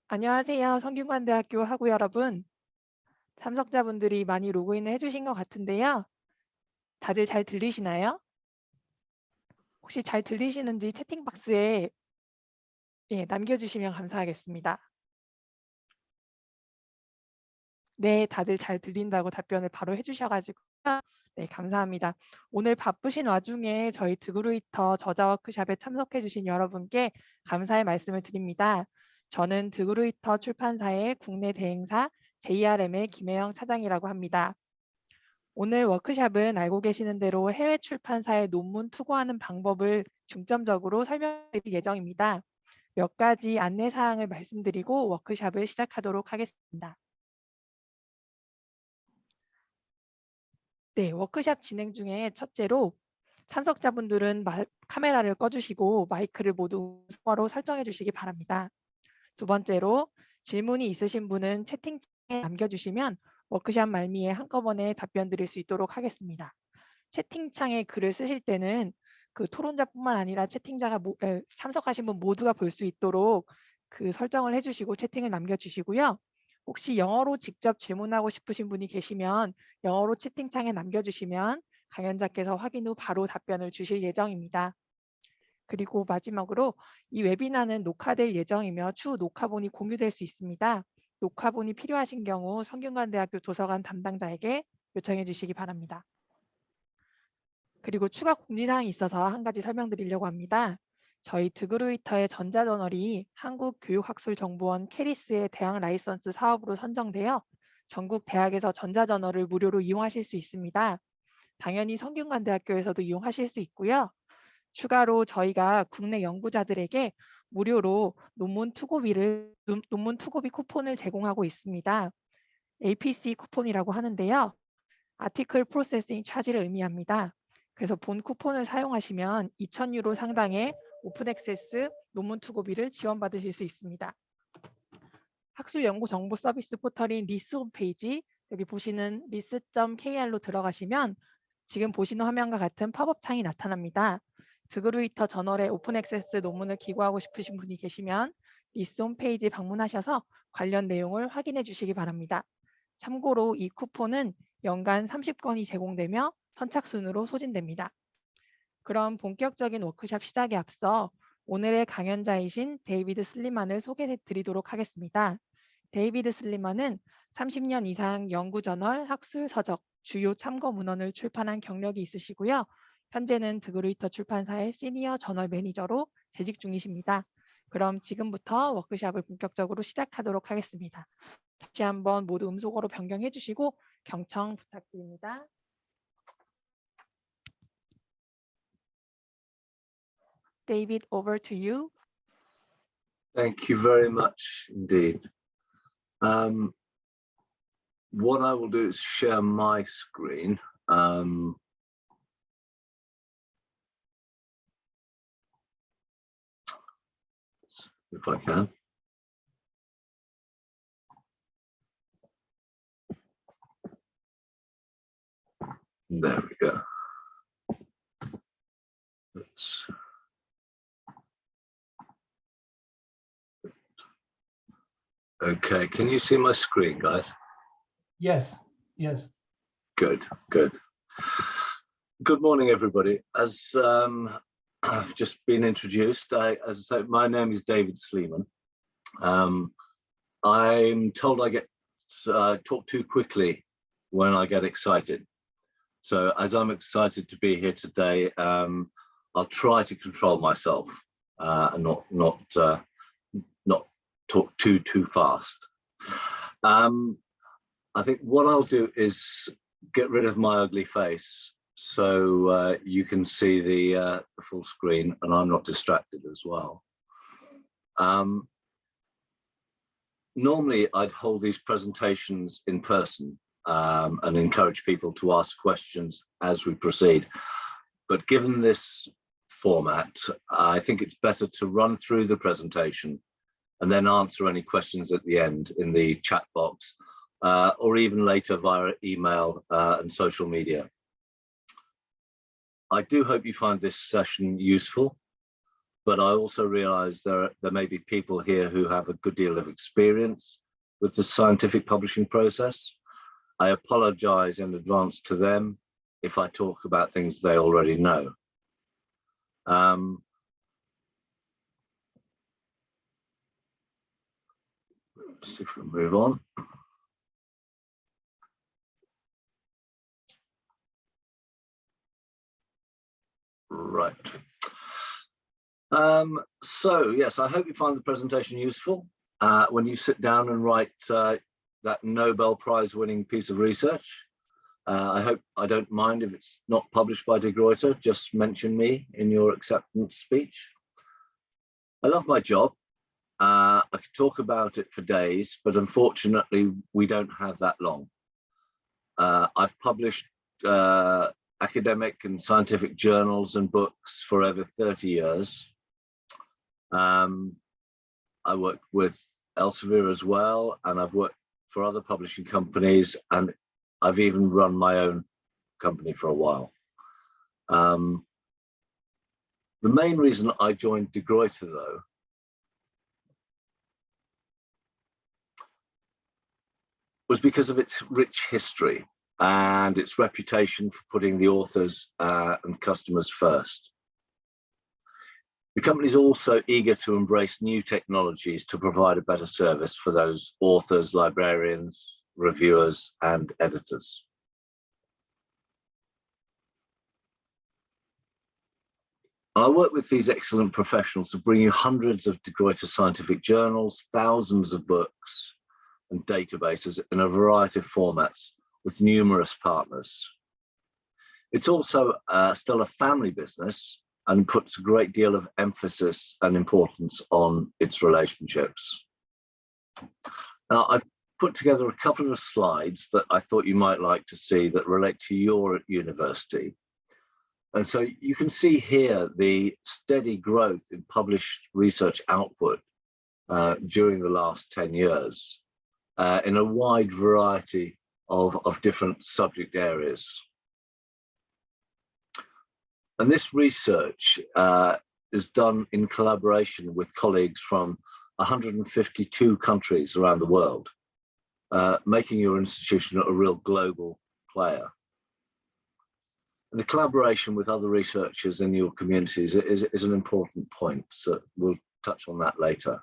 안녕하세요. 성균관대학교 학우 여러분. 참석자분들이 많이 로그인을 해주신 것 같은데요. 다들 잘 들리시나요? 혹시 잘 들리시는지 채팅박스에 남겨주시면 감사하겠습니다. 네, 다들 잘 들린다고 답변을 바로 해주셔가지고 네, 감사합니다. 오늘 바쁘신 와중에 저희 드그루이터 저자 워크숍에 참석해주신 여러분께 감사의 말씀을 드립니다. 저는 드그루이터 출판사의 국내 대행사 JRM의 김혜영 차장이라고 합니다. 오늘 워크숍은 알고 계시는 대로 해외 출판사에 논문 투고하는 방법을 중점적으로 설명드릴 예정입니다. 몇 가지 안내사항을 말씀드리고 워크숍을 시작하도록 하겠습니다. 네, 워크숍 진행 중에 첫째로 참석자분들은 카메라를 꺼주시고 마이크를 모두 우성화로 설정해 주시기 바랍니다. 두 번째로 질문이 있으신 분은 채팅창에 남겨주시면 워크숍 말미에 한꺼번에 답변 드릴 수 있도록 하겠습니다. 채팅창에 글을 쓰실 때는 그 토론자뿐만 아니라 참석하신 분 모두가 볼 수 있도록 그 설정을 해주시고 채팅을 남겨주시고요. 혹시 영어로 직접 질문하고 싶으신 분이 계시면 영어로 채팅창에 남겨주시면 강연자께서 확인 후 바로 답변을 주실 예정입니다. 그리고 마지막으로 이 웨비나는 녹화될 예정이며 추후 녹화본이 공유될 수 있습니다. 녹화본이 필요하신 경우 성균관대학교 도서관 담당자에게 요청해 주시기 바랍니다. 그리고 추가 공지사항이 있어서 한 가지 설명드리려고 합니다. 저희 드그루이터의 전자저널이 한국교육학술정보원 캐리스의 대학 라이선스 사업으로 선정되어 전국 대학에서 전자저널을 무료로 이용하실 수 있습니다. 당연히 성균관대학교에서도 이용하실 수 있고요. 추가로 저희가 국내 연구자들에게 무료로 논문 투고비 쿠폰을 제공하고 있습니다. APC 쿠폰이라고 하는데요. 아티클 프로세싱 차지를 의미합니다. 그래서 본 쿠폰을 사용하시면 2,000유로 상당의 오픈 액세스 논문 투고비를 지원받으실 수 있습니다. 학술연구정보 서비스 포털인 리스 홈페이지 여기 보시는 리스.kr로 들어가시면 지금 보시는 화면과 같은 팝업 창이 나타납니다. 드그루이터 저널에 오픈 액세스 논문을 기고하고 싶으신 분이 계시면 리스 홈페이지 방문하셔서 관련 내용을 확인해 주시기 바랍니다. 참고로 이 쿠폰은 연간 30건이 제공되며 선착순으로 소진됩니다. 그럼 본격적인 워크숍 시작에 앞서 오늘의 강연자이신 데이비드 슬리만을 소개해 드리도록 하겠습니다. 데이비드 슬리만은 30년 이상 연구저널, 학술서적, 주요 참고 문헌을 출판한 경력이 있으시고요. 현재는 드그루이터 출판사의 시니어 저널 매니저로 재직 중이십니다. 그럼 지금부터 워크숍을 본격적으로 시작하도록 하겠습니다. 다시 한번 모두 음소거로 변경해 주시고 경청 부탁드립니다. David, over to you. Thank you very much indeed. What I will do is share my screen. If I can. There we go. Okay, can you see my screen, guys? Yes, yes. Good, good. Good morning, everybody. As I've just been introduced, as I said, my name is David Sleeman. I'm told I get talk too quickly when I get excited. So as I'm excited to be here today, I'll try to control myself and not talk too fast. I think what I'll do is get rid of my ugly face so you can see the full screen and I'm not distracted as well. Normally I'd hold these presentations in person and encourage people to ask questions as we proceed. But given this format, I think it's better to run through the presentation and then answer any questions at the end in the chat box or even later via email and social media. I do hope you find this session useful. but I also realize there may be people here who have a good deal of experience with the scientific publishing process. I apologize in advance to them if I talk about things they already know. Let's see if we can move on. Right. So yes, I hope you find the presentation useful when you sit down and write that Nobel Prize winning piece of research. I hope I don't mind if it's not published by De Gruyter, just mention me in your acceptance speech. I love my job. I could talk about it for days, but unfortunately we don't have that long. I've published academic and scientific journals and books for over 30 years. I work with Elsevier as well, and I've worked for other publishing companies, and I've even run my own company for a while. The main reason I joined De Gruyter, though, was because of its rich history and its reputation for putting the authors and customers first. The company is also eager to embrace new technologies to provide a better service for those authors, librarians, reviewers, and editors. I work with these excellent professionals to bring you hundreds of De Gruyter scientific journals, thousands of books and databases in a variety of formats with numerous partners. It's also still a family business and puts a great deal of emphasis and importance on its relationships. Now, I've put together a couple of slides that I thought you might like to see that relate to your university. And so you can see here the steady growth in published research output during the last 10 years in a wide variety of different subject areas. And this research is done in collaboration with colleagues from 152 countries around the world, making your institution a real global player. And the collaboration with other researchers in your communities is an important point, so we'll touch on that later.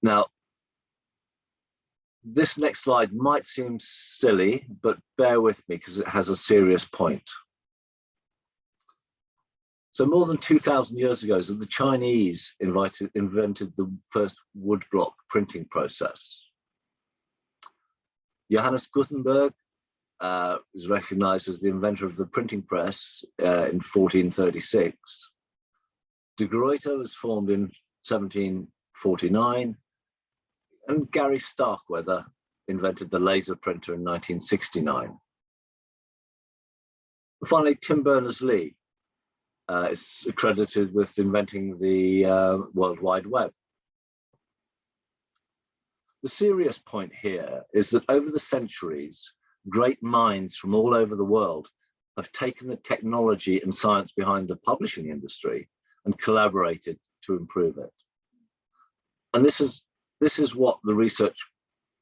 Now, this next slide might seem silly, but bear with me because it has a serious point. So more than 2,000 years ago, the Chinese invented the first woodblock printing process. Johannes Gutenberg is recognized as the inventor of the printing press in 1436. De Gruyter was formed in 1749. And Gary Starkweather invented the laser printer in 1969. Finally, Tim Berners-Lee is accredited with inventing the World Wide Web. The serious point here is that over the centuries, great minds from all over the world have taken the technology and science behind the publishing industry and collaborated to improve it. And this is what the research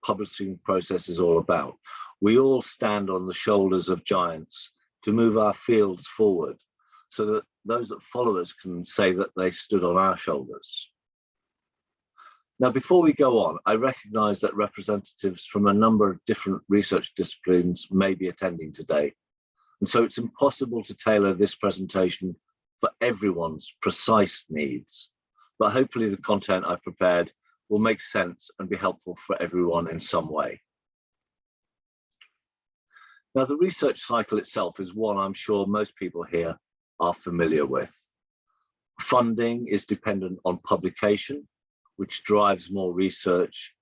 publishing process is all about. We all stand on the shoulders of giants to move our fields forward so that those that follow us can say that they stood on our shoulders. Now, before we go on, I recognize that representatives from a number of different research disciplines may be attending today. And so it's impossible to tailor this presentation for everyone's precise needs. But hopefully the content I've prepared will make sense and be helpful for everyone in some way. Now, the research cycle itself is one I'm sure most people here are familiar with. Funding is dependent on publication, which drives more research,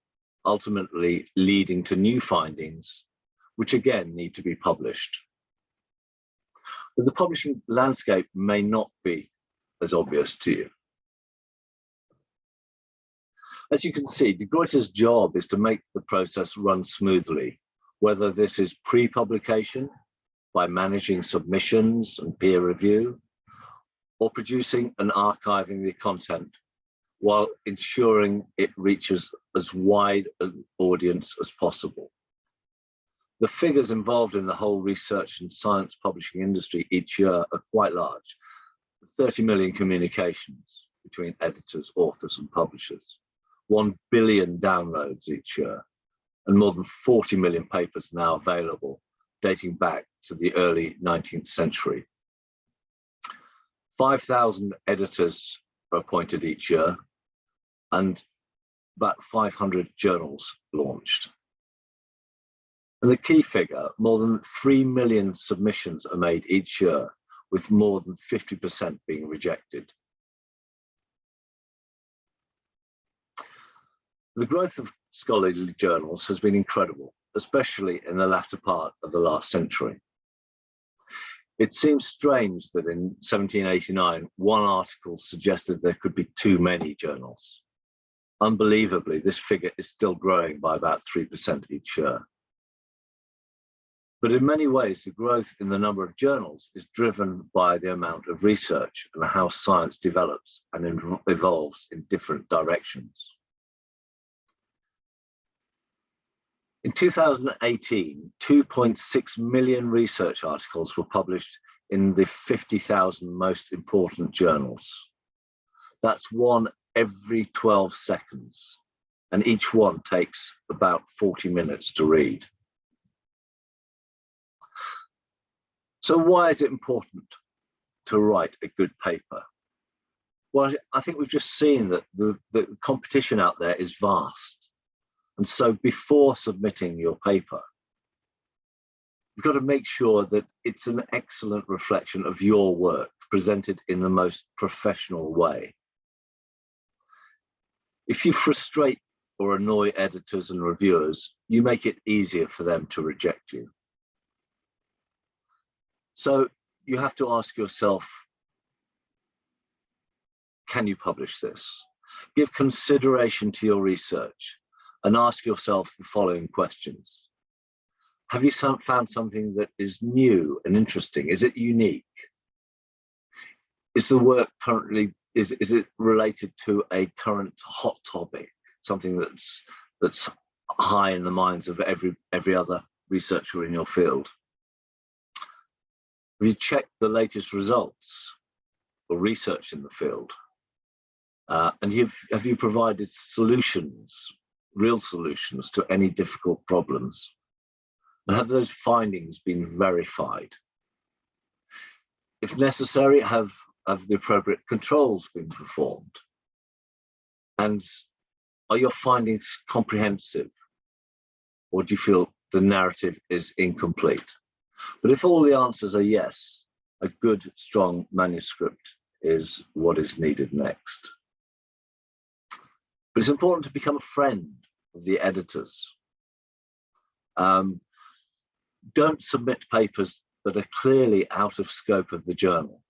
ultimately leading to new findings, which again need to be published. But the publishing landscape may not be as obvious to you. As you can see, De Gruyter's job is to make the process run smoothly, whether this is pre-publication, by managing submissions and peer review, or producing and archiving the content while ensuring it reaches as wide an audience as possible. The figures involved in the whole research and science publishing industry each year are quite large. 30 million communications between editors, authors, and publishers, 1 billion downloads each year, and more than 40 million papers now available, dating back to the early 19th century. 5,000 editors are appointed each year, and about 500 journals launched. And the key figure, more than 3 million submissions are made each year, with more than 50% being rejected. The growth of scholarly journals has been incredible, especially in the latter part of the last century. It seems strange that in 1789, one article suggested there could be too many journals. Unbelievably, this figure is still growing by about 3% each year. But in many ways, the growth in the number of journals is driven by the amount of research and how science develops and evolves in different directions. In 2018, 2.6 million research articles were published in the 50,000 most important journals. That's one every 12 seconds, and each one takes about 40 minutes to read. So why is it important to write a good paper? Well, I think we've just seen that the competition out there is vast. And so before submitting your paper, you've got to make sure that it's an excellent reflection of your work presented in the most professional way. If you frustrate or annoy editors and reviewers, you make it easier for them to reject you. So you have to ask yourself, can you publish this? Give consideration to your research and ask yourself the following questions. Have you found something that is new and interesting? Is it unique? Is the work currently, is it related to a current hot topic, something that's high in the minds of every other researcher in your field? Have you checked the latest results or research in the field? And have you provided solutions, real solutions to any difficult problems? And have those findings been verified? If necessary, have the appropriate controls been performed? And are your findings comprehensive? Or do you feel the narrative is incomplete? But if all the answers are yes, a good, strong manuscript is what is needed next. But it's important to become a friend of the editors. Don't submit papers that are clearly out of scope of the journal.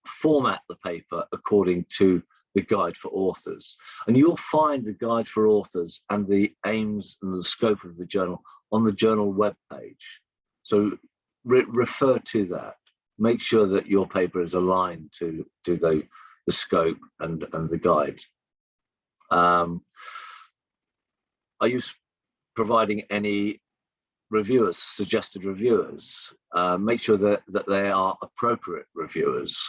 Format the paper according to the guide for authors. And you'll find the guide for authors and the aims and the scope of the journal on the journal webpage. So refer to that. Make sure that your paper is aligned to the scope and the guide. Are you providing any reviewers, suggested reviewers? Make sure that they are appropriate reviewers.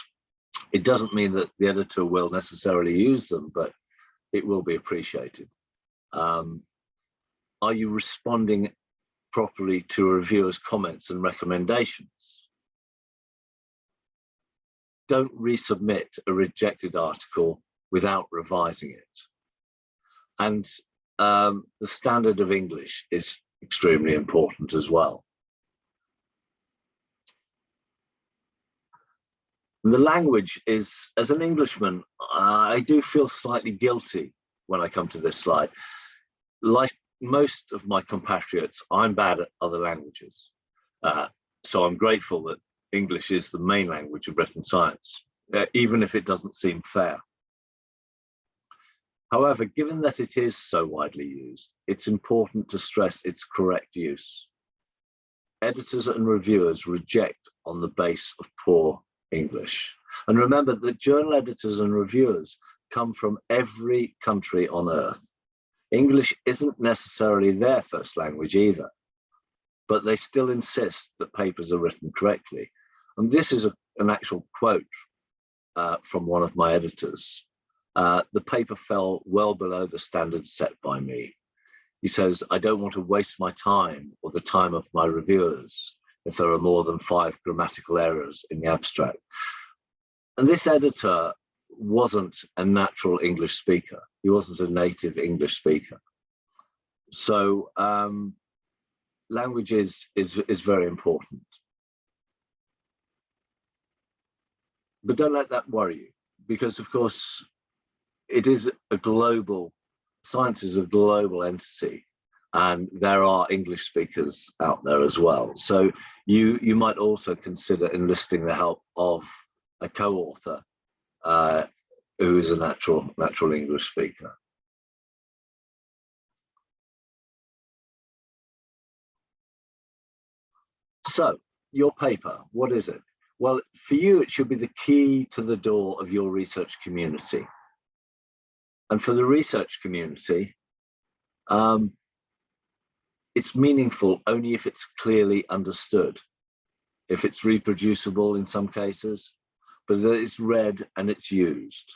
It doesn't mean that the editor will necessarily use them, but it will be appreciated. Are you responding properly to a reviewer's comments and recommendations? Don't resubmit a rejected article without revising it. And the standard of English is extremely important as well. The language is, as an Englishman, I do feel slightly guilty when I come to this slide. Like most of my compatriots, I'm bad at other languages. So I'm grateful that English is the main language of written science, even if it doesn't seem fair. However, given that it is so widely used, it's important to stress its correct use. Editors and reviewers reject on the basis of poor English. And remember that journal editors and reviewers come from every country on earth. English isn't necessarily their first language either, but they still insist that papers are written correctly. And this is an actual quote from one of my editors. The paper fell well below the standards set by me. He says, I don't want to waste my time or the time of my reviewers if there are more than 5 grammatical errors in the abstract. And this editor wasn't a natural English speaker. He wasn't a native English speaker. So language is very important. But don't let that worry you, because of course, it is a global, science is a global entity, and there are English speakers out there as well. So you might also consider enlisting the help of a co-author who is a natural English speaker. So your paper, what is it? Well, for you, it should be the key to the door of your research community. And for the research community, it's meaningful only if it's clearly understood, if it's reproducible in some cases, but that it's read and it's used.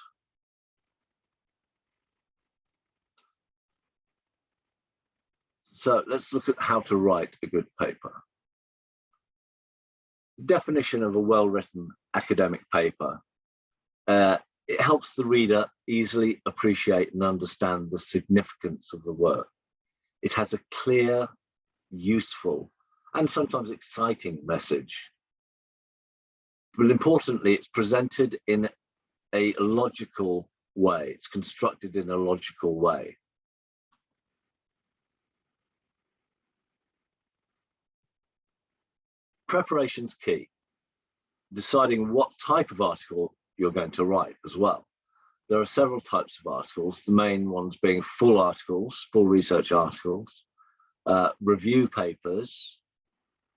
So let's look at how to write a good paper. Definition of a well-written academic paper. It helps the reader easily appreciate and understand the significance of the work. It has a clear, useful, and sometimes exciting message. But importantly, it's presented in a logical way. It's constructed in a logical way. Preparation's key. Deciding what type of article you're going to write as well. There are several types of articles, the main ones being full articles, full research articles, review papers,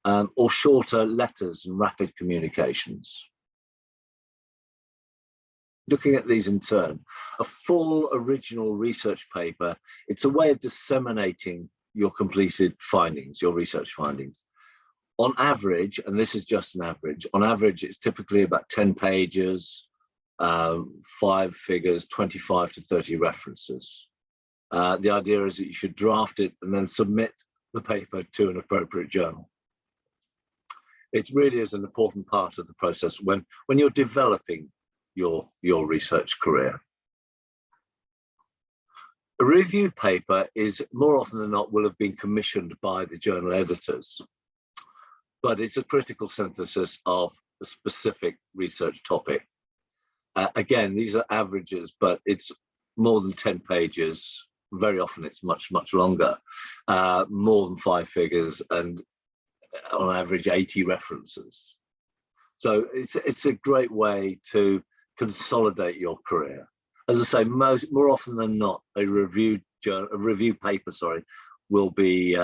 or shorter letters and rapid communications. Looking at these in turn, a full original research paper, it's a way of disseminating your completed findings, your research findings. On average, and this is just an average, on average, it's typically about 10 pages, 5 figures, 25 to 30 references. The idea is that you should draft it and then submit the paper to an appropriate journal. It really is an important part of the process when you're developing your research career. A review paper is more often than not will have been commissioned by the journal editors, but it's a critical synthesis of a specific research topic. Again, these are averages, but it's more than 10 pages. Very often it's much, much longer, more than 5 figures, and on average 80 references. So it's a great way to consolidate your career. As I say, more often than not, a review paper, will be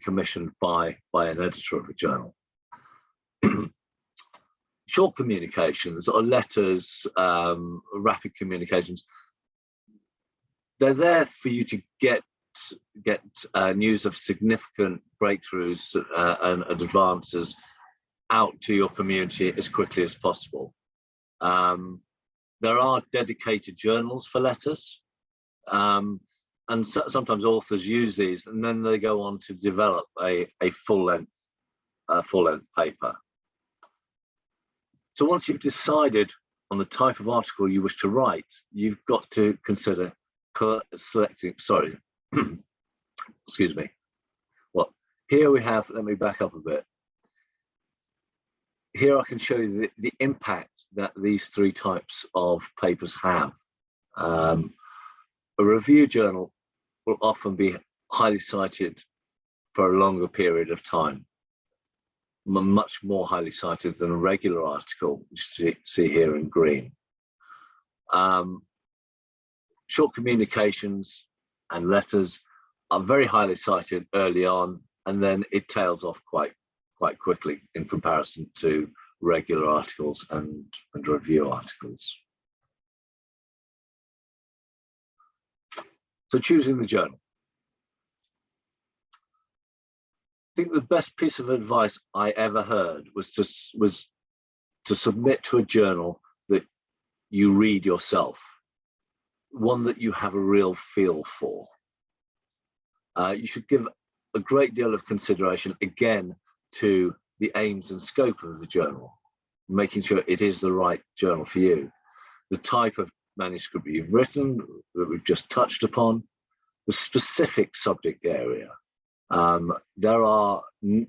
commissioned by an editor of a journal. Short communications or letters, rapid communications, they're there for you to get news of significant breakthroughs and advances out to your community as quickly as possible. There are dedicated journals for letters, and sometimes authors use these, and then they go on to develop a full-length paper. So once you've decided on the type of article you wish to write, you've got to consider selecting, excuse me. Well, here we have, let me back up a bit. Here I can show you the impact that these 3 types of papers have. A review journal will often be highly cited for a longer period of time, much more highly cited than a regular article, which you see here in green. Short communications and letters are very highly cited early on, and then it tails off quite quickly in comparison to regular articles and review articles. So choosing the journal. I think the best piece of advice I ever heard was to submit to a journal that you read yourself, one that you have a real feel for. You should give a great deal of consideration, again, to the aims and scope of the journal, making sure it is the right journal for you. The type of manuscript you've written that we've just touched upon, the specific subject area. There are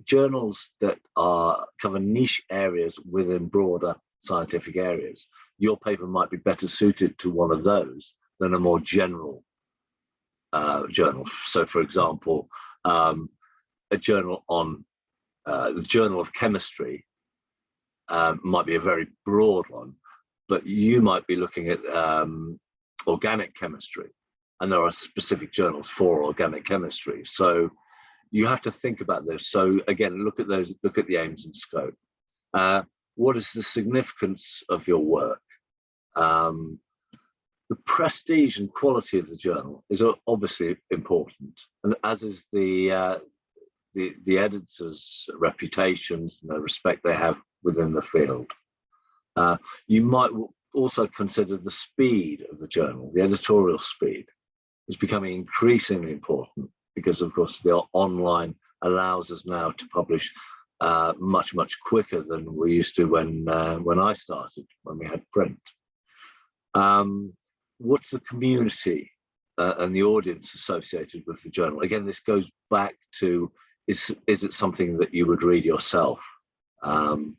journals that cover niche areas within broader scientific areas. Your paper might be better suited to one of those than a more general journal. So, for example, a journal on the Journal of Chemistry might be a very broad one, but you might be looking at organic chemistry, and there are specific journals for organic chemistry. So you have to think about this. So again, look at those, look at the aims and scope. What is the significance of your work? The prestige and quality of the journal is obviously important, and as is the editors' reputations and the respect they have within the field. You might also consider the speed of the journal. The editorial speed is becoming increasingly important because, of course, the online allows us now to publish much quicker than we used to when I started, when we had print. What's the community and the audience associated with the journal? Again, this goes back to, is it something that you would read yourself? And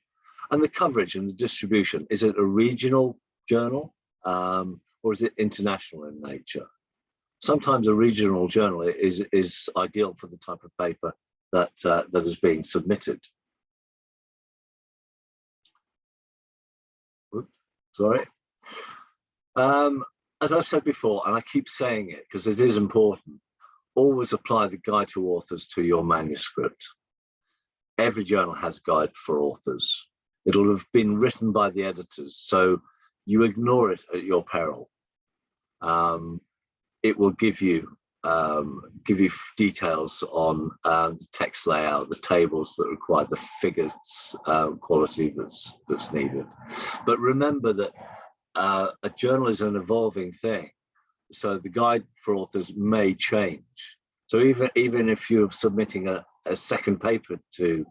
the coverage and the distribution, is it a regional journal or is it international in nature? Sometimes a regional journal is ideal for the type of paper that is being submitted. Oops, sorry. As I've said before, and I keep saying it because it is important, always apply the guide to authors to your manuscript. Every journal has a guide for authors. It'll have been written by the editors, so you ignore it at your peril. It will give you details on the text layout, the tables that require the figures quality that's needed. But remember that a journal is an evolving thing, so the guide for authors may change. So even if you're submitting a second paper to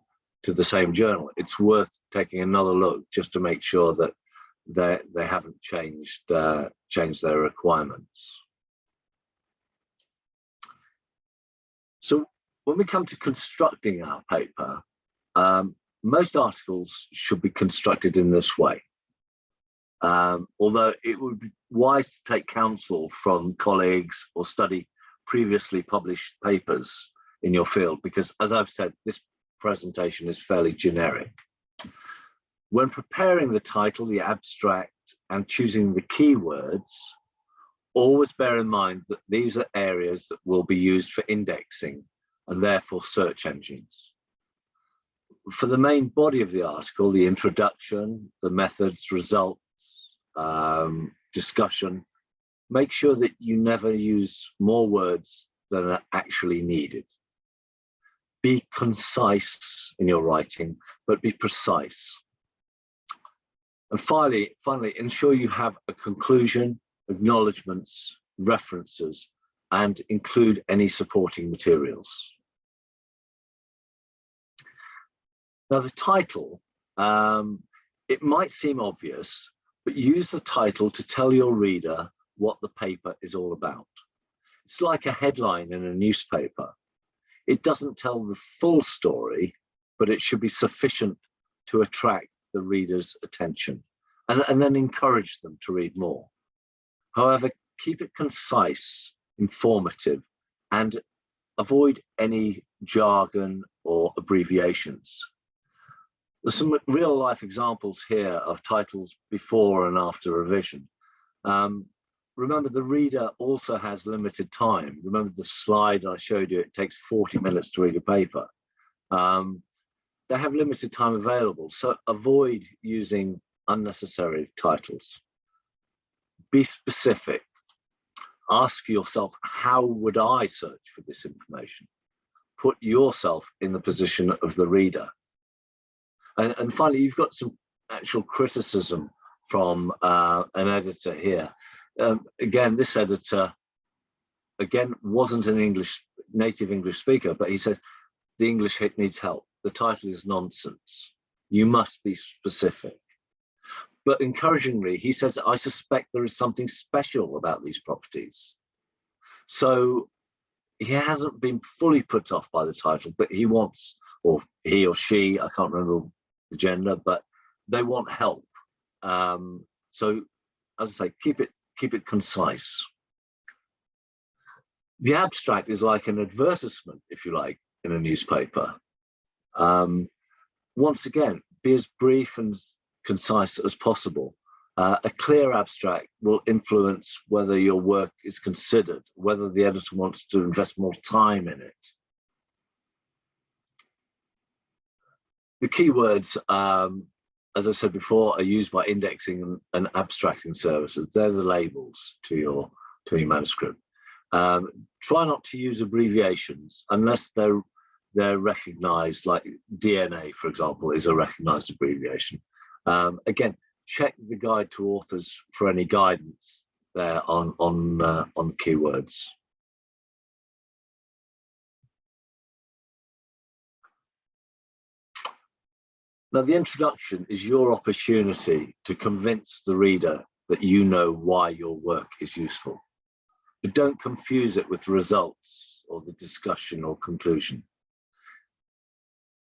the same journal, it's worth taking another look just to make sure that they haven't changed their requirements. So when we come to constructing our paper, most articles should be constructed in this way. Although it would be wise to take counsel from colleagues or study previously published papers in your field, because as I've said, this presentation is fairly generic. When preparing the title, the abstract, and choosing the keywords, always bear in mind that these are areas that will be used for indexing and therefore search engines. For the main body of the article, the introduction, the methods, results, discussion, make sure that you never use more words than are actually needed. Be concise in your writing, but be precise. And finally, ensure you have a conclusion, acknowledgements, references, and include any supporting materials. Now, the title, it might seem obvious, but use the title to tell your reader what the paper is all about. It's like a headline in a newspaper. It doesn't tell the full story, but it should be sufficient to attract the reader's attention and then encourage them to read more. However, keep it concise, informative, and avoid any jargon or abbreviations. There's some real life examples here of titles before and after revision. Remember, the reader also has limited time. Remember the slide I showed you, it takes 40 minutes to read a paper. they have limited time available, so avoid using unnecessary titles. Be specific. Ask yourself, how would I search for this information? Put yourself in the position of the reader. And finally, you've got some actual criticism from an editor here. Again, this editor, wasn't an native English speaker, but he says, the English hit needs help. The title is nonsense. You must be specific. But encouragingly, he says, I suspect there is something special about these properties. So he hasn't been fully put off by the title, but he wants, or he or she, I can't remember the gender, but they want help. So as I say, keep it concise. The abstract is like an advertisement, if you like, in a newspaper. Once again, be as brief and concise as possible. A clear abstract will influence whether your work is considered, whether the editor wants to invest more time in it. The keywords, as I said before, are used by indexing and abstracting services. They're the labels to your manuscript. Try not to use abbreviations unless they're recognized, like DNA, for example, is a recognized abbreviation. Again, check the guide to authors for any guidance there on keywords. Now, the introduction is your opportunity to convince the reader that you know why your work is useful. But don't confuse it with results or the discussion or conclusion.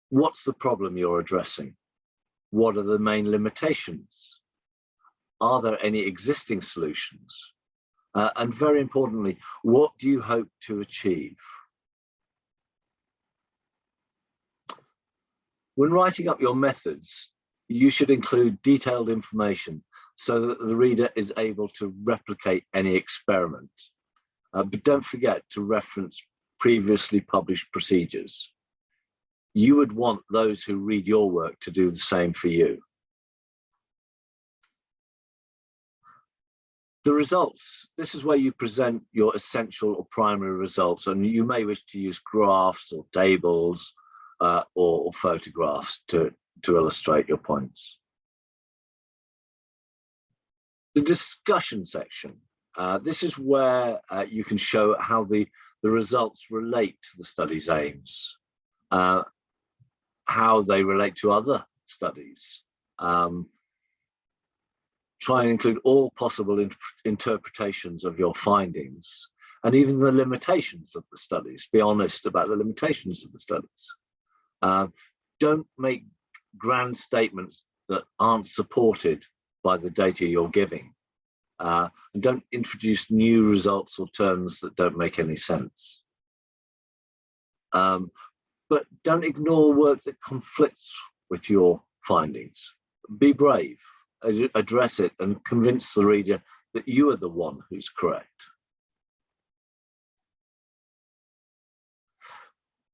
What's the problem you're addressing? What are the main limitations? Are there any existing solutions? And very importantly, what do you hope to achieve? When writing up your methods, you should include detailed information so that the reader is able to replicate any experiment. But don't forget to reference previously published procedures. You would want those who read your work to do the same for you. The results, this is where you present your essential or primary results, and you may wish to use graphs or tables or photographs to illustrate your points. The discussion section, this is where you can show how the results relate to the study's aims, how they relate to other studies. Try and include all possible interpretations of your findings and even the limitations of the studies. Be honest about the limitations of the studies. Don't make grand statements that aren't supported by the data you're giving. And don't introduce new results or terms that don't make any sense. But don't ignore work that conflicts with your findings. Be brave, address it, and convince the reader that you are the one who's correct.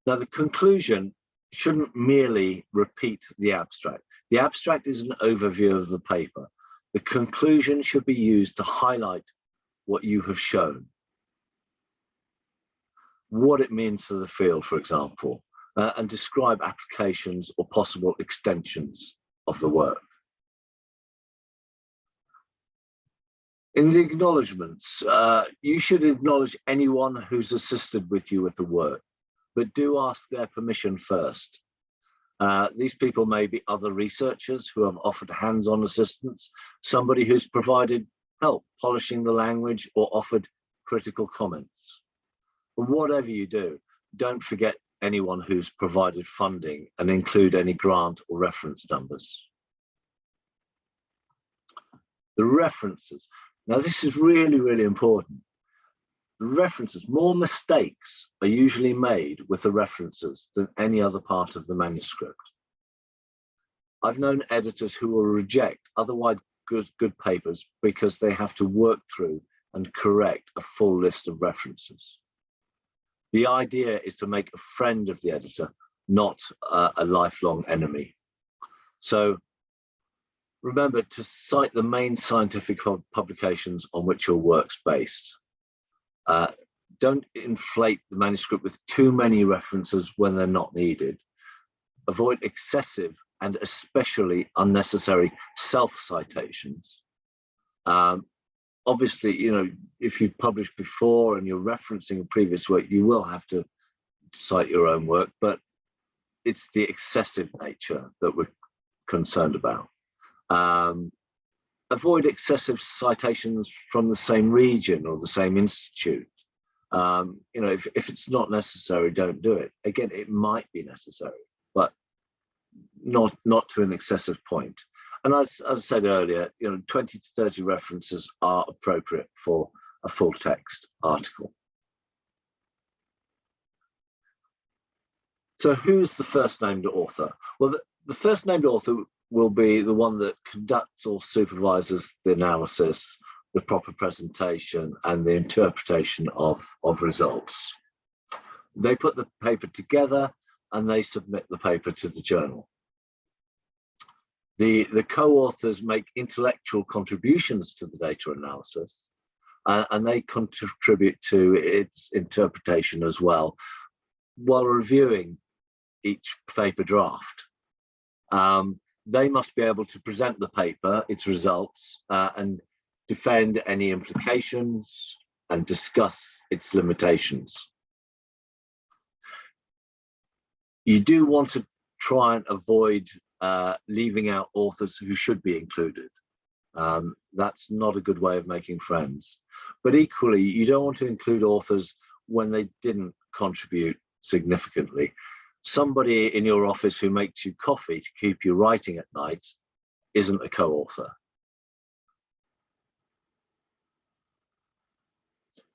Now, the conclusion shouldn't merely repeat the abstract. The abstract is an overview of the paper. The conclusion should be used to highlight what you have shown, what it means to the field, for example, and describe applications or possible extensions of the work. In the acknowledgements, you should acknowledge anyone who's assisted with you with the work, but do ask their permission first. These people may be other researchers who have offered hands-on assistance, somebody who's provided help polishing the language or offered critical comments. But whatever you do, don't forget anyone who's provided funding and include any grant or reference numbers. The references. Now, this is really, really important. The references, more mistakes are usually made with the references than any other part of the manuscript. I've known editors who will reject otherwise good papers because they have to work through and correct a full list of references. The idea is to make a friend of the editor not a lifelong enemy. So remember to cite the main scientific publications on which your work's based. Don't inflate the manuscript with too many references when they're not needed. Avoid excessive and especially unnecessary self-citations. Obviously, you know, if you've published before and you're referencing a previous work, you will have to cite your own work, but it's the excessive nature that we're concerned about. Avoid excessive citations from the same region or the same institute. You know, if it's not necessary, don't do it. Again, it might be necessary, but not to an excessive point. And as I said earlier, you know, 20 to 30 references are appropriate for a full text article. So who's the first named author? Well, the first named author will be the one that conducts or supervises the analysis, the proper presentation, and the interpretation of results. They put the paper together and they submit the paper to the journal. The co-authors make intellectual contributions to the data analysis, and they contribute to its interpretation as well, while reviewing each paper draft. They must be able to present the paper, its results, and defend any implications and discuss its limitations. You do want to try and avoid leaving out authors who should be included. That's not a good way of making friends. But equally, you don't want to include authors when they didn't contribute significantly. Somebody in your office who makes you coffee to keep you writing at night isn't a co-author.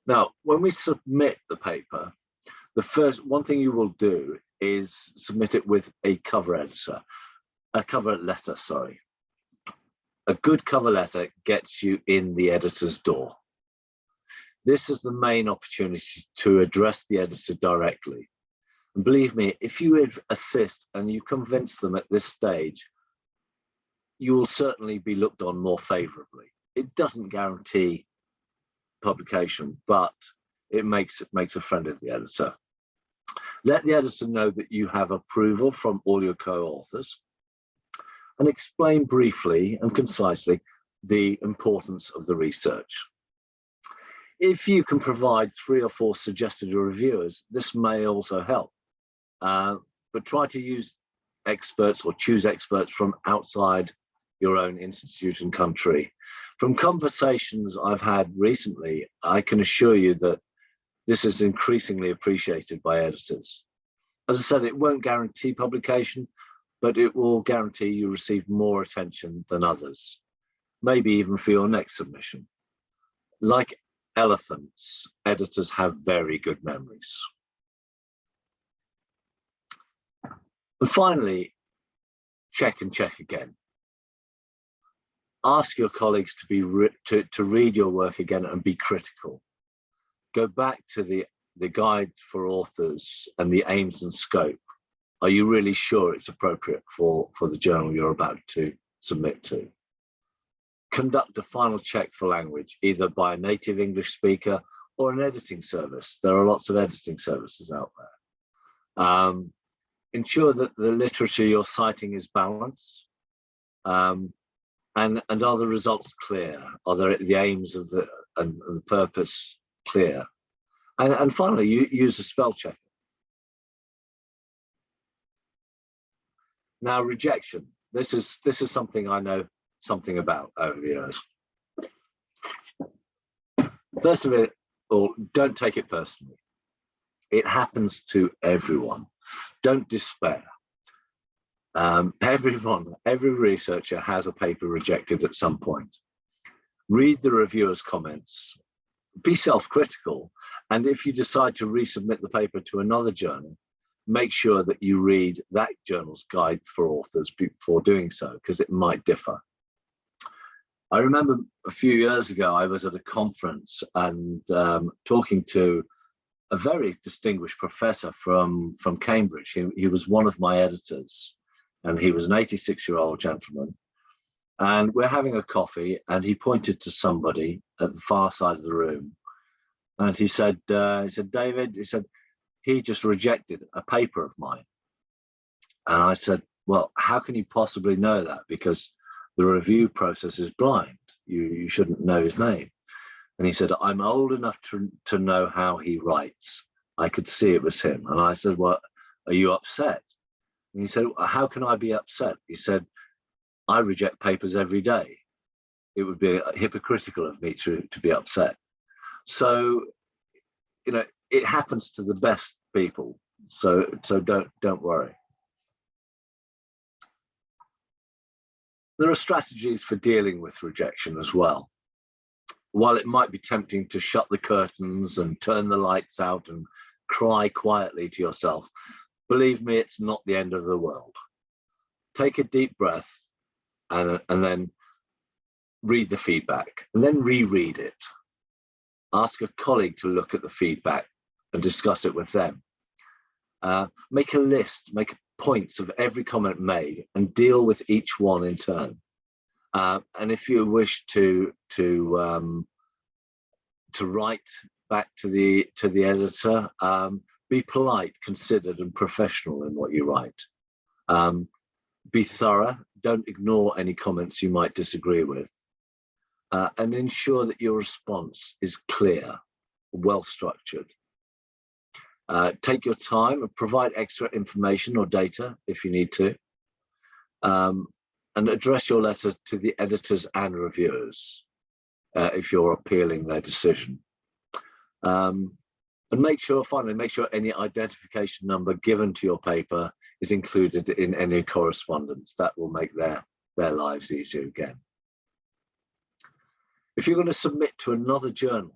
Now, when we submit the paper, the first one thing you will do is submit it with a cover letter, sorry. A good cover letter gets you in the editor's door. This is the main opportunity to address the editor directly. And believe me, if you assist and you convince them at this stage, you will certainly be looked on more favorably. It doesn't guarantee publication, but it makes a friend of the editor. Let the editor know that you have approval from all your co-authors, and explain briefly and concisely the importance of the research. If you can provide 3 or 4 suggested reviewers, this may also help. But try to use experts or choose experts from outside your own institute and country. From conversations I've had recently, I can assure you that this is increasingly appreciated by editors. As I said, it won't guarantee publication, but it will guarantee you receive more attention than others, maybe even for your next submission. Like elephants, editors have very good memories. And finally, check and check again. Ask your colleagues to read your work again and be critical. Go back to the guide for authors and the aims and scope. Are you really sure it's appropriate for the journal you're about to submit to? Conduct a final check for language, either by a native English speaker or an editing service. There are lots of editing services out there. Ensure that the literature you're citing is balanced. And are the results clear? Are the aims of and the purpose clear? And finally, use a spell checker. Now, rejection. This is something I know something about over the years. First of all, don't take it personally. It happens to everyone. Don't despair. Every researcher has a paper rejected at some point. Read the reviewer's comments. Be self-critical, and if you decide to resubmit the paper to another journal, make sure that you read that journal's guide for authors before doing so, because it might differ. I remember a few years ago, I was at a conference and talking to a very distinguished professor from Cambridge. He was one of my editors, and he was an 86-year-old gentleman. And we're having a coffee, and he pointed to somebody at the far side of the room, and he said, David, he said, he just rejected a paper of mine. And I said, well, how can you possibly know that? Because the review process is blind. You shouldn't know his name. And he said, I'm old enough to know how he writes. I could see it was him. And I said, well, are you upset? And he said, how can I be upset? He said, I reject papers every day. It would be hypocritical of me to be upset. So, you know, it happens to the best people. So don't worry. There are strategies for dealing with rejection as well. While it might be tempting to shut the curtains and turn the lights out and cry quietly to yourself, believe me, it's not the end of the world. Take a deep breath and then read the feedback, and then reread it. Ask a colleague to look at the feedback and discuss it with them. Make a list, make points of every comment made and deal with each one in turn. And if you wish to write back to the editor, be polite, considered, and professional in what you write. Be thorough. Don't ignore any comments you might disagree with, and ensure that your response is clear, well structured. Take your time and provide extra information or data if you need to, and address your letters to the editors and reviewers if you're appealing their decision. And finally, make sure any identification number given to your paper is included in any correspondence. That will make their lives easier again. If you're going to submit to another journal,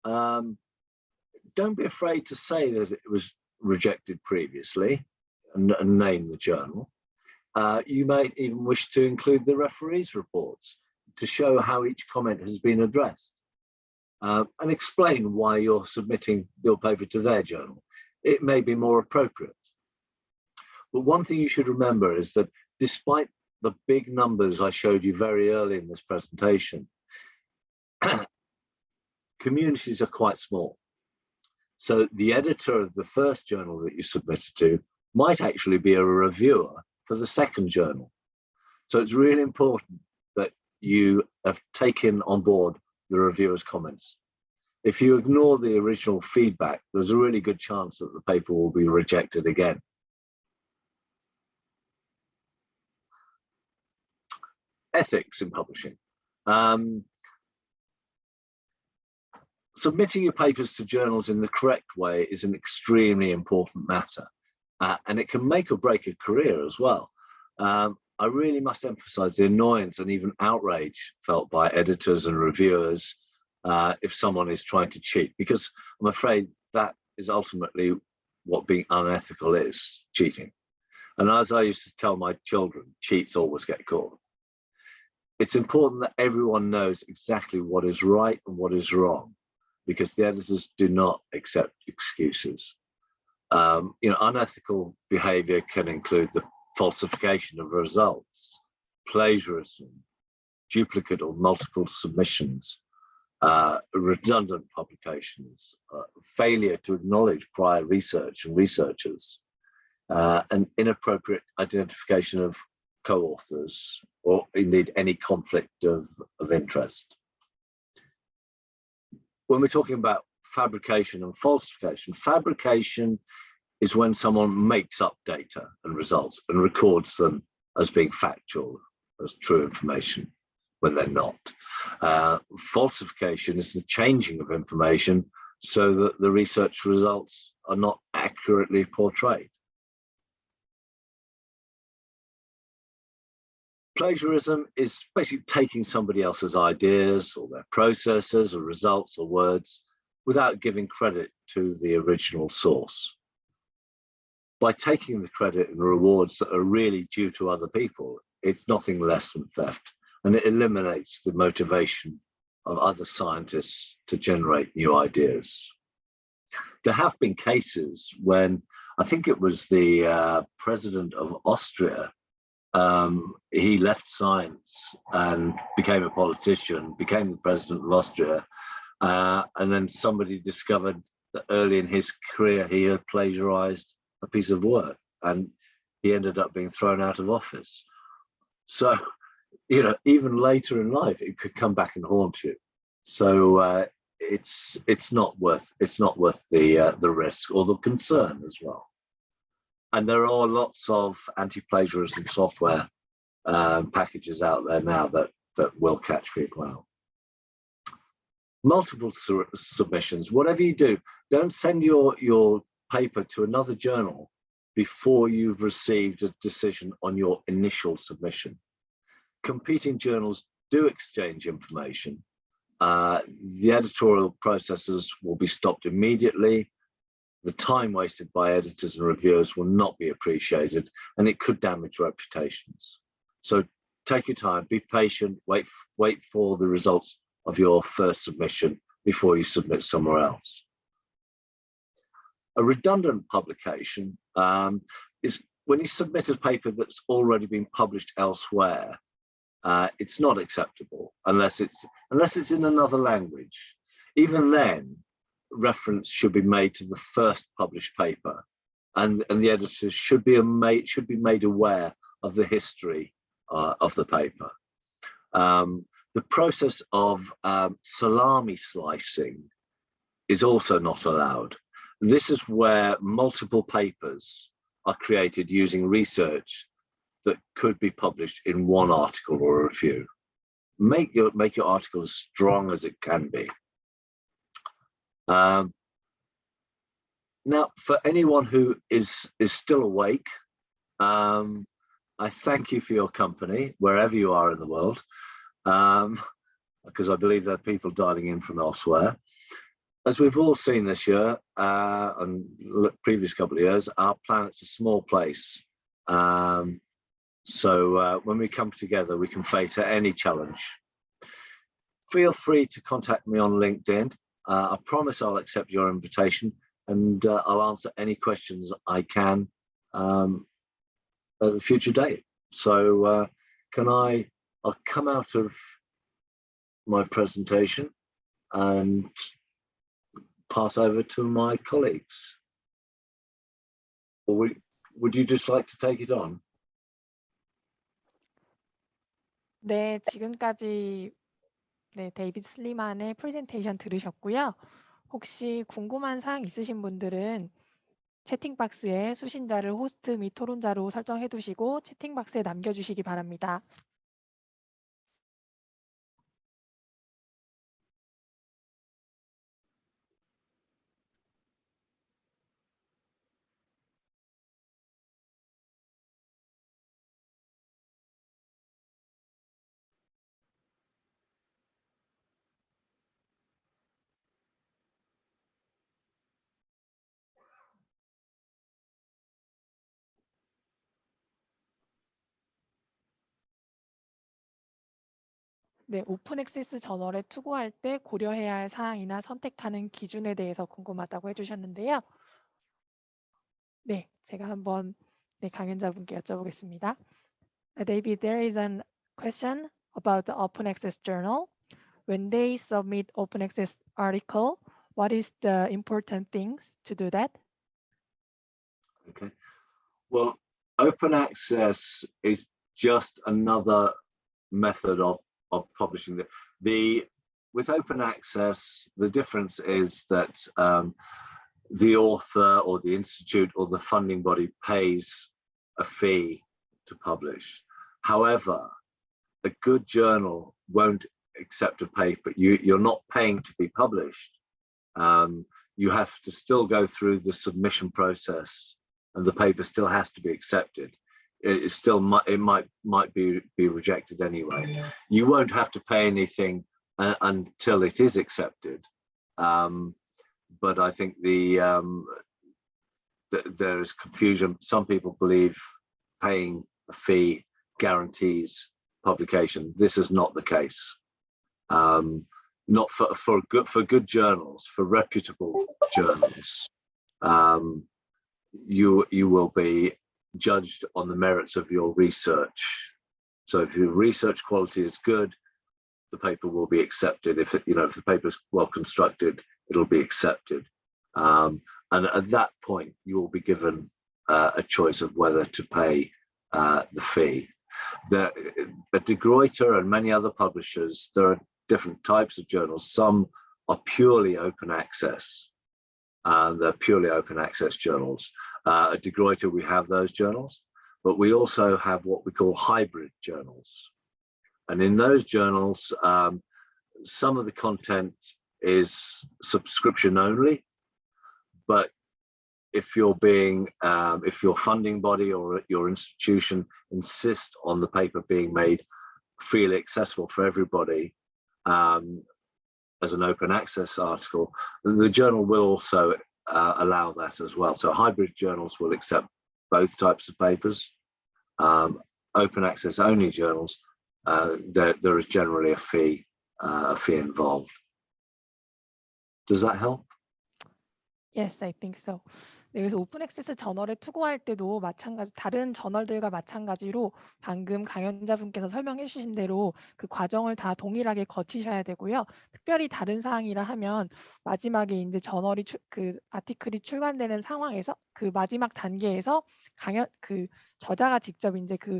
don't be afraid to say that it was rejected previously and name the journal. You may even wish to include the referees' reports to show how each comment has been addressed, and explain why you're submitting your paper to their journal. It may be more appropriate. But one thing you should remember is that despite the big numbers I showed you very early in this presentation, communities are quite small. So the editor of the first journal that you submitted to might actually be a reviewer for the second journal. So it's really important that you have taken on board the reviewer's comments. If you ignore the original feedback, there's a really good chance that the paper will be rejected again. Ethics in publishing. Submitting your papers to journals in the correct way is an extremely important matter, and it can make or break a career as well. I really must emphasize the annoyance and even outrage felt by editors and reviewers if someone is trying to cheat, because I'm afraid that is ultimately what being unethical is, cheating. And as I used to tell my children, cheats always get caught. It's important that everyone knows exactly what is right and what is wrong, because the editors do not accept excuses. Unethical behavior can include the falsification of results, plagiarism, duplicate or multiple submissions, redundant publications, failure to acknowledge prior research and researchers, and inappropriate identification of co-authors, or indeed any conflict of interest. When we're talking about fabrication and falsification, fabrication is when someone makes up data and results and records them as being factual, as true information, when they're not. Falsification is the changing of information so that the research results are not accurately portrayed. Plagiarism is basically taking somebody else's ideas or their processes or results or words without giving credit to the original source. By taking the credit and rewards that are really due to other people, it's nothing less than theft, and it eliminates the motivation of other scientists to generate new ideas. there have been cases when I think it was the president of Austria. He left science and became a politician, became the president of Austria, and then somebody discovered that early in his career he had plagiarized a piece of work, and he ended up being thrown out of office. So, you know, even later in life, it could come back and haunt you. So it's not worth the risk or the concern as well. And there are lots of anti-plagiarism software packages out there now that will catch people out. Multiple submissions. Whatever you do, don't send your paper to another journal before you've received a decision on your initial submission. Competing journals do exchange information. The editorial processes will be stopped immediately. The time wasted by editors and reviewers will not be appreciated, and it could damage reputations. So take your time, be patient, wait for the results of your first submission before you submit somewhere else. A redundant publication is when you submit a paper that's already been published elsewhere. It's not acceptable unless it's in another language. Even then, reference should be made to the first published paper, and the editors should be made aware of the history of the paper. The process of salami slicing is also not allowed. This is where multiple papers are created using research that could be published in one article or review. Make your article as strong as it can be. Now, for anyone who is still awake, I thank you for your company wherever you are in the world, because I believe there are people dialing in from elsewhere. As we've all seen this year and previous couple of years, our planet's a small place. So when we come together, we can face any challenge. Feel free to contact me on LinkedIn. I promise I'll accept your invitation, and I'll answer any questions I can at a future date. So I'll come out of my presentation and pass over to my colleagues. Or would you just like to take it on? 네, 지금까지 데이비드 슬리만의 프레젠테이션 들으셨고요. 혹시 궁금한 사항 있으신 분들은 채팅 박스에 수신자를 호스트 및 토론자로 설정해 두시고 채팅 박스에 남겨주시기 바랍니다. 네, 오픈 액세스 저널에 투고할 때 고려해야 할 사항이나 선택하는 기준에 대해서 궁금하다고 해주셨는데요. 네, 제가 한번 강연자분께 여쭤보겠습니다. David, there is a question about the open access journal. When they submit open access article, what is the important things to do that? Okay. Well, open access is just another method of publishing. With open access, the difference is that the author or the institute or the funding body pays a fee to publish. However, a good journal won't accept a paper. You're not paying to be published. You have to still go through the submission process, and the paper still has to be accepted. It might be rejected anyway. You won't have to pay anything until it is accepted. But I think there is confusion. Some people believe paying a fee guarantees publication. This is not the case. not for good journals, for reputable journals. You will be judged on the merits of your research. So if your research quality is good, the paper will be accepted. If if the paper is well constructed, it'll be accepted. And at that point, you will be given a choice of whether to pay the fee. At De Gruyter and many other publishers, there are different types of journals. Some are purely open access, and they're purely open access journals. At De Gruyter, we have those journals, but we also have what we call hybrid journals. And in those journals, some of the content is subscription only, but if your funding body or your institution insist on the paper being made freely accessible for everybody as an open access article, the journal will also allow that as well. So hybrid journals will accept both types of papers. Open access only journals, there is generally a fee involved. Does that help? Yes, I think so. 네, 그래서 오픈 액세스 저널에 투고할 때도 다른 저널들과 마찬가지로 방금 강연자분께서 설명해 주신 대로 그 과정을 다 동일하게 거치셔야 되고요. 특별히 다른 사항이라 하면 마지막에 이제 저널이 그 아티클이 출간되는 상황에서 그 마지막 단계에서 그 저자가 직접 이제 그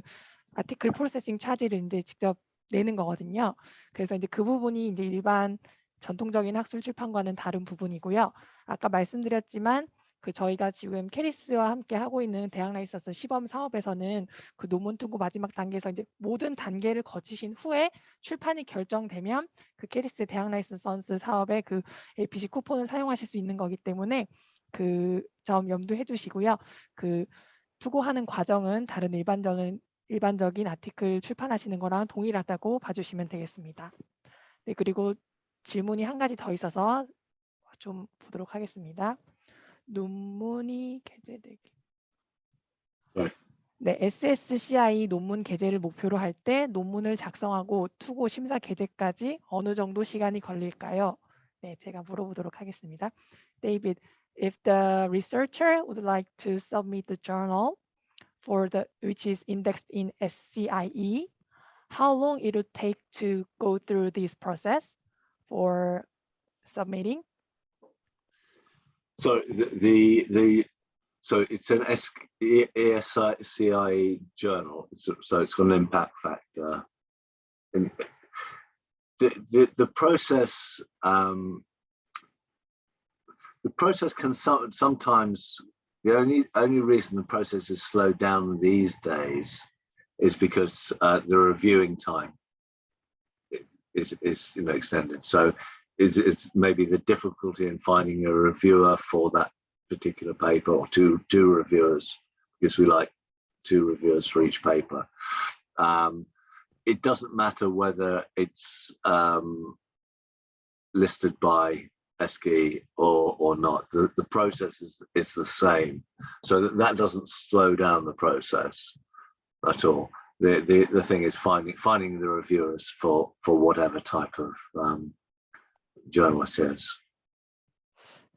아티클 프로세싱 차지를 이제 직접 내는 거거든요. 그래서 이제 그 부분이 이제 일반 전통적인 학술 출판과는 다른 부분이고요. 아까 말씀드렸지만 그 저희가 지금 캐리스와 함께 하고 있는 대학 라이선스 시범 사업에서는 그 논문 투고 마지막 단계에서 이제 모든 단계를 거치신 후에 출판이 결정되면 그 캐리스 대학 라이선스 사업의 그 APC 쿠폰을 사용하실 수 있는 거기 때문에 그 점 염두해 주시고요. 그 투고하는 과정은 다른 일반적인 아티클 출판하시는 거랑 동일하다고 봐주시면 되겠습니다. 네, 그리고 질문이 한 가지 더 있어서 좀 보도록 하겠습니다. 논문이 게재되기. 네, SSCI 논문 게재를 목표로 할 때 논문을 작성하고 투고 심사 게재까지 어느 정도 시간이 걸릴까요? 네, 제가 물어보도록 하겠습니다. David, if the researcher would like to submit the journal which is indexed in SCIE, how long it would take to go through this process for submitting? So so it's an ESCIE journal, so it's got an impact factor. The process can sometimes, the only reason the process is slowed down these days is because the reviewing time is extended. So it's maybe the difficulty in finding a reviewer for that particular paper, or two reviewers, because we like 2 reviewers for each paper. It doesn't matter whether it's listed by ESCI or not. The process is the same, so that doesn't slow down the process at all. The thing is finding the reviewers for whatever type of journal it is.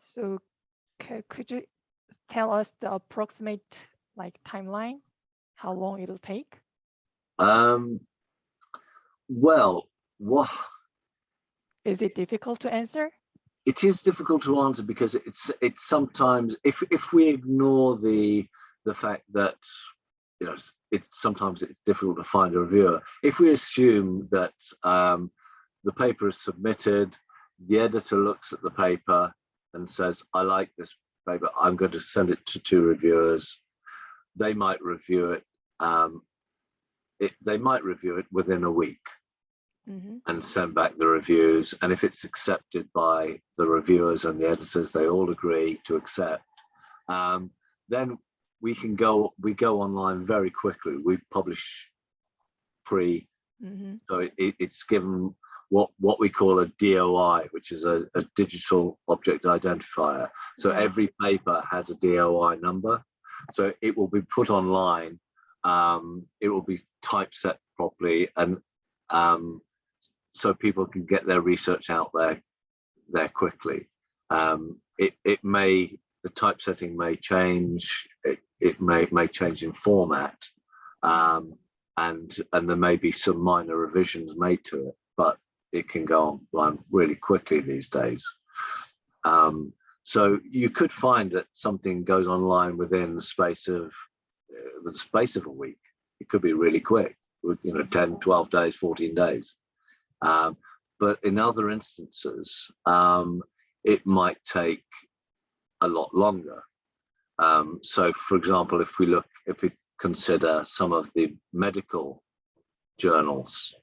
So could you tell us the approximate timeline, how long it'll take? Well, what is it difficult to answer? It is difficult to answer because it's sometimes, if we ignore the fact that sometimes it's difficult to find a reviewer. If we assume that the paper is submitted, the editor looks at the paper and says, I like this paper, I'm going to send it to 2 reviewers. They might review it. They might review it within a week and send back the reviews. And if it's accepted by the reviewers and the editors, they all agree to accept, then we go online very quickly. We publish so it's given what we call a DOI, which is a digital object identifier. So every paper has a DOI number. So it will be put online. It will be typeset properly, and so people can get their research out there quickly. The typesetting may change. It may change in format, and there may be some minor revisions made to it, but it can go online really quickly these days. So you could find that something goes online within the space of a week. It could be really quick, 10, 12 days, 14 days. But in other instances, it might take a lot longer. So, for example, if we consider some of the medical journals,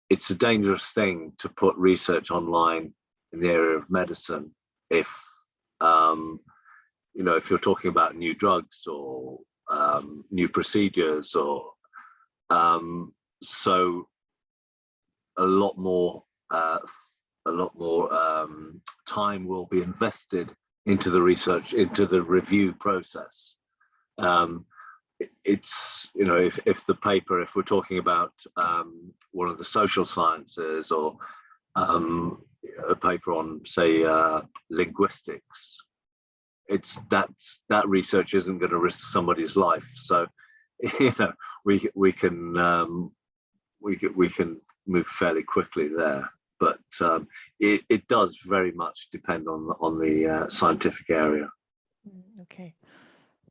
it's a dangerous thing to put research online in the area of medicine if you're talking about new drugs or new procedures, or so a lot more time will be invested into the research, into the review process. It's if we're talking about one of the social sciences, or a paper on, say, linguistics, that research isn't going to risk somebody's life. So we can move fairly quickly there, but it does very much depend on the scientific area. 오케이.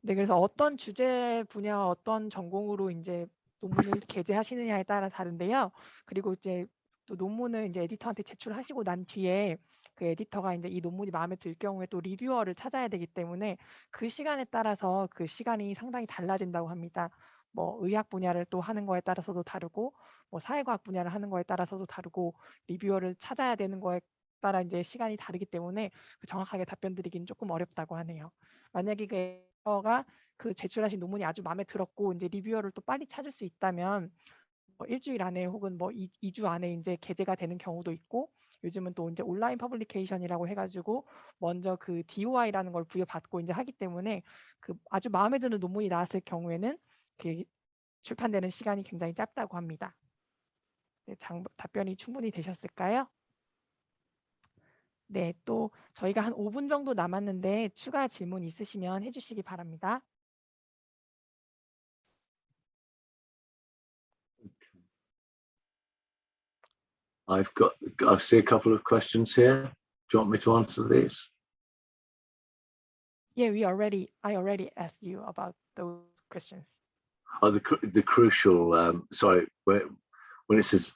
네, 그래서 어떤 주제 분야, 어떤 전공으로 이제 논문을 게재하시느냐에 따라 다른데요. 그리고 이제 또 논문을 이제 에디터한테 제출하시고 난 뒤에 그 에디터가 이제 이 논문이 마음에 들 경우에 또 리뷰어를 찾아야 되기 때문에 그 시간에 따라서 그 시간이 상당히 달라진다고 합니다. 뭐 의학 분야를 또 하는 거에 따라서도 다르고, 뭐 사회과학 분야를 하는 거에 따라서도 다르고, 리뷰어를 찾아야 되는 거에 따라 이제 시간이 다르기 때문에 정확하게 답변 드리기는 조금 어렵다고 하네요. 만약에 그 에디터가 그 제출하신 논문이 아주 마음에 들었고 이제 리뷰어를 또 빨리 찾을 수 있다면 뭐 일주일 안에 혹은 뭐 2주 안에 이제 게재가 되는 경우도 있고, 요즘은 또 이제 온라인 퍼블리케이션이라고 해가지고 먼저 그 DOI라는 걸 부여받고 이제 하기 때문에 그 아주 마음에 드는 논문이 나왔을 경우에는 그 출판되는 시간이 굉장히 짧다고 합니다. 네, 답변이 충분히 되셨을까요? 네, 또 저희가 한 5분 정도 남았는데 추가 질문 있으시면 해주시기 바랍니다. I see a couple of questions here. Do you want me to answer these? Yeah, I already asked you about those questions. Oh, the crucial. Sorry, when it says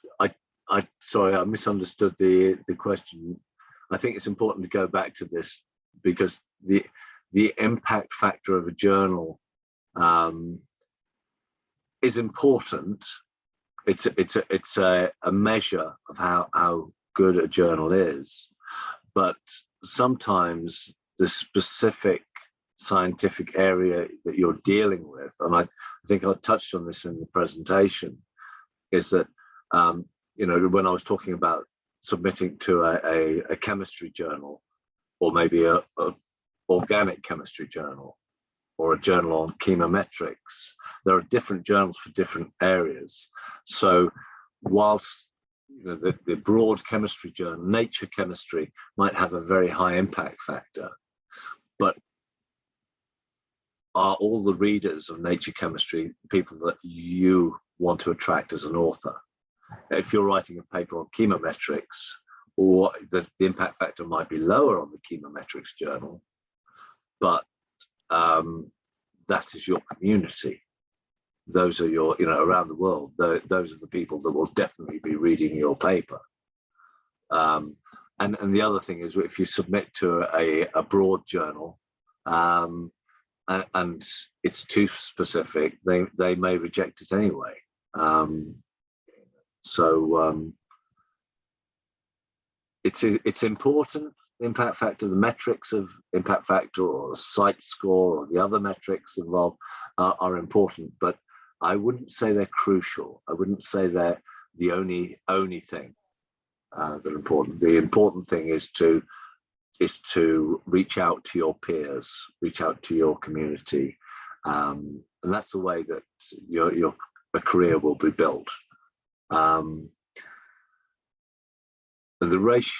sorry, I misunderstood the question. I think it's important to go back to this because the impact factor of a journal is important. It's a measure of how good a journal is, but sometimes the specific scientific area that you're dealing with, and I think I touched on this in the presentation, is that when I was talking about submitting to a chemistry journal, or maybe a organic chemistry journal, or a journal on chemometrics, there are different journals for different areas. So whilst the broad chemistry journal, Nature Chemistry, might have a very high impact factor, but are all the readers of Nature Chemistry people that you want to attract as an author? If you're writing a paper on chemometrics, or the impact factor might be lower on the chemometrics journal, but that is your community. Those are your, around the world, those are the people that will definitely be reading your paper. And the other thing is, if you submit to a broad journal and it's too specific, they may reject it anyway. It's important. Impact factor, the metrics of impact factor or site score or the other metrics involved are important, but I wouldn't say they're crucial. I wouldn't say they're the only thing that are important. The important thing is to reach out to your peers, reach out to your community, and that's the way that your career will be built. the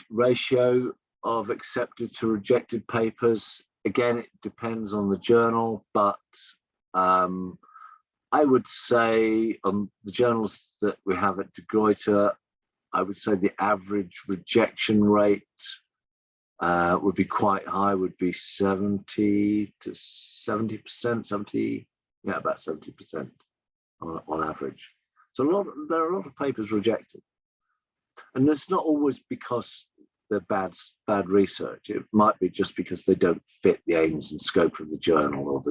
ratio of accepted to rejected papers, again, it depends on the journal, but I would say on the journals that we have at Gruyter, I would say the average rejection rate would be quite high, would be 70 to 70%, about 70% on average. So there are a lot of papers rejected. And it's not always because they're bad research. It might be just because they don't fit the aims and scope of the journal, or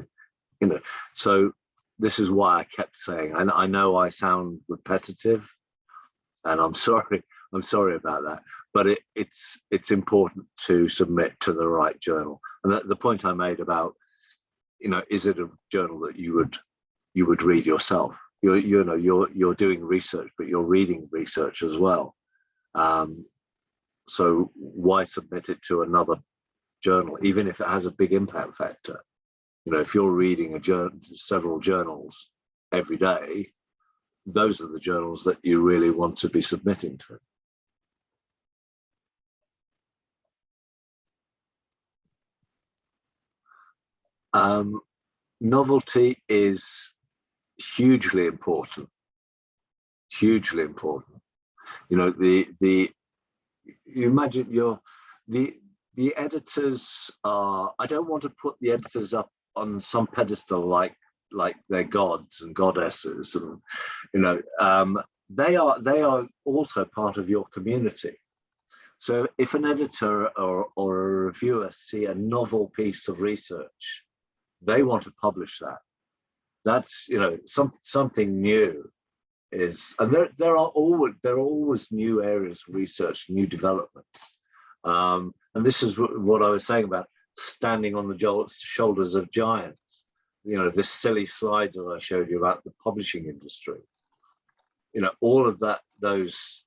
so this is why I kept saying, and I know I sound repetitive, and I'm sorry about that, but it's important to submit to the right journal. And the point I made about, is it a journal that you would read yourself? You're doing research, but you're reading research as well. So why submit it to another journal, even if it has a big impact factor? If you're reading several journals every day, those are the journals that you really want to be submitting to. Novelty is hugely important. Hugely important. You imagine the editors are. I don't want to put the editors up on some pedestal like they're gods and goddesses, and they are also part of your community. So if an editor or a reviewer see a novel piece of research, they want to publish that. That's something new. And there are always new areas of research, new developments, and this is what I was saying about standing on the shoulders of giants. This silly slide that I showed you about the publishing industry. All of those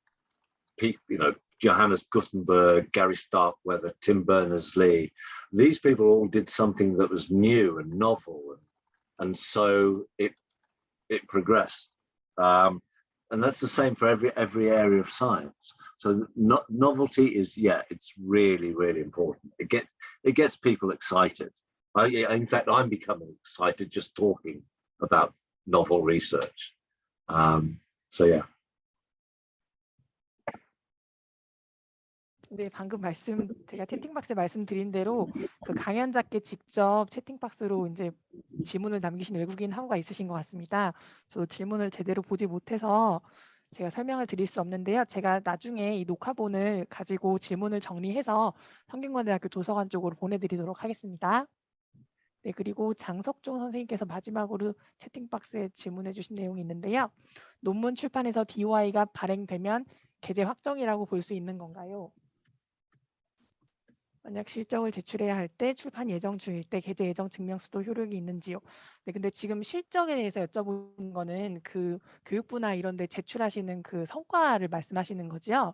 people, Johannes Gutenberg, Gary Starkweather, Tim Berners-Lee, these people all did something that was new and novel, and so it progressed. And that's the same for every area of science. So novelty is, it's really, really important. It gets people excited. In fact, I'm becoming excited just talking about novel research. So yeah. 네, 방금 제가 채팅박스에 말씀드린 대로 그 강연자께 직접 채팅박스로 이제 질문을 남기신 외국인 한국가 있으신 것 같습니다. 저도 질문을 제대로 보지 못해서 제가 설명을 드릴 수 없는데요. 제가 나중에 이 녹화본을 가지고 질문을 정리해서 성균관대학교 도서관 쪽으로 보내드리도록 하겠습니다. 네, 그리고 장석종 선생님께서 마지막으로 채팅박스에 질문해 주신 내용이 있는데요. 논문 출판에서 DOI가 발행되면 게재 확정이라고 볼 수 있는 건가요? 만약 실적을 제출해야 할 때, 출판 예정 중일 때 게재 예정 증명서도 효력이 있는지요? 네, 근데 지금 실적에 대해서 여쭤보는 거는 그 교육부나 이런 데 제출하시는 그 성과를 말씀하시는 거죠?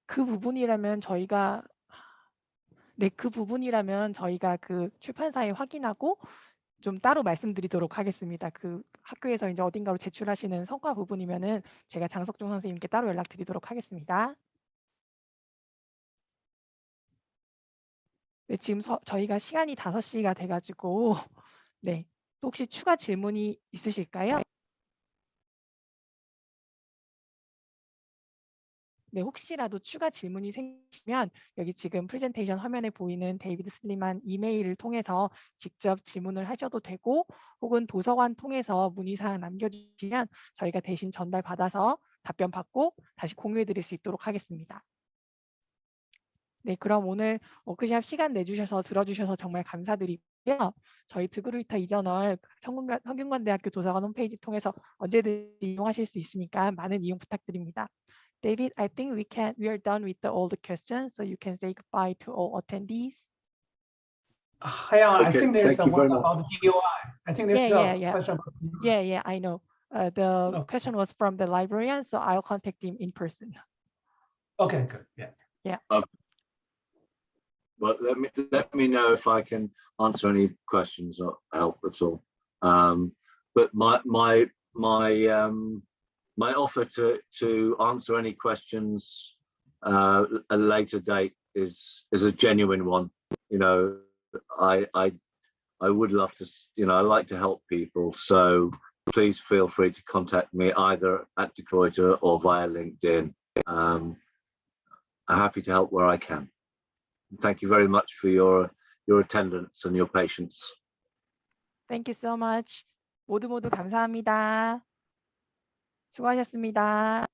그 부분이라면 저희가 그 출판사에 확인하고 좀 따로 말씀드리도록 하겠습니다. 그 학교에서 이제 어딘가로 제출하시는 성과 부분이면은 제가 장석종 선생님께 따로 연락드리도록 하겠습니다. 네, 지금 저희가 시간이 5시가 돼가지고 네, 또 혹시 추가 질문이 있으실까요? 네, 혹시라도 추가 질문이 생기시면 여기 지금 프레젠테이션 화면에 보이는 데이비드 슬리만 이메일을 통해서 직접 질문을 하셔도 되고, 혹은 도서관 통해서 문의사항 남겨주시면 저희가 대신 전달받아서 답변 받고 다시 공유해 드릴 수 있도록 하겠습니다. 네, 그럼 오늘 워크샵 시간 내주셔서 들어주셔서 정말 감사드리고요. 저희 드그루이터 이저널 성균관대학교 도서관 홈페이지 통해서 언제든지 이용하실 수 있으니까 많은 이용 부탁드립니다. David, I think we are done with all the questions, so you can say goodbye to all attendees. I think there's thank you one very much. about DOI. I think there's a question. Yeah, I know. The question was from the librarian, so I'll contact him in person. Okay, good. Yeah. Okay. Well, let me know if I can answer any questions or help at all. But my my offer to answer any questions at a later date is a genuine one. You know, I would love to, you know, I like to help people. So please feel free to contact me either at Gruyter or via LinkedIn. I'm happy to help where I can. Thank you very much for your attendance and your patience. Thank you so much. 모두 감사합니다. 수고하셨습니다.